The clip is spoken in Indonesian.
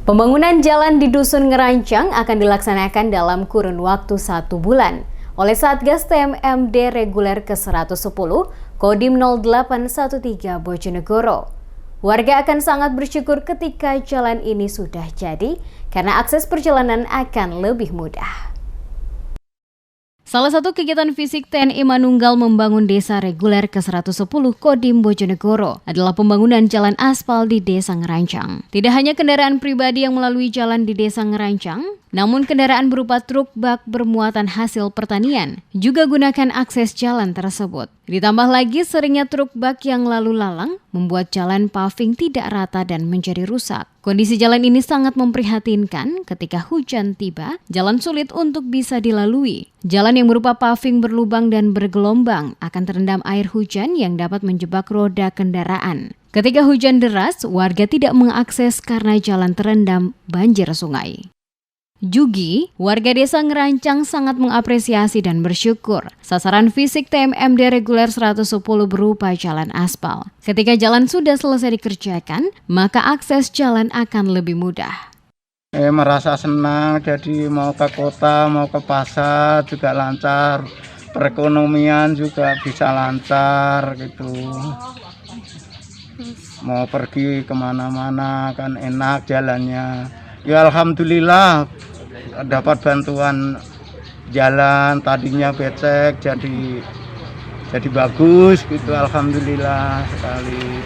Pembangunan jalan di Dusun Ngerancang akan dilaksanakan dalam kurun waktu 1 bulan oleh Satgas TMMD Reguler ke-110 Kodim 0813 Bojonegoro. Warga akan sangat bersyukur ketika jalan ini sudah jadi karena akses perjalanan akan lebih mudah. Salah satu kegiatan fisik TNI Manunggal membangun desa reguler ke-110 Kodim Bojonegoro adalah pembangunan jalan aspal di Desa Ngerancang. Tidak hanya kendaraan pribadi yang melalui jalan di Desa Ngerancang, namun kendaraan berupa truk bak bermuatan hasil pertanian juga gunakan akses jalan tersebut. Ditambah lagi seringnya truk bak yang lalu lalang membuat jalan paving tidak rata dan menjadi rusak. Kondisi jalan ini sangat memprihatinkan ketika hujan tiba, jalan sulit untuk bisa dilalui. Jalan yang berupa paving berlubang dan bergelombang akan terendam air hujan yang dapat menjebak roda kendaraan. Ketika hujan deras, warga tidak mengakses karena jalan terendam banjir sungai. Jugi, warga desa Ngerancang sangat mengapresiasi dan bersyukur sasaran fisik TMMD reguler 110 berupa jalan aspal. Ketika jalan sudah selesai dikerjakan, maka akses jalan akan lebih mudah. Merasa senang, jadi mau ke kota, mau ke pasar juga lancar, perekonomian juga bisa lancar gitu. Mau pergi kemana-mana kan enak jalannya. Ya alhamdulillah dapat bantuan jalan, tadinya becek jadi bagus gitu, alhamdulillah sekali.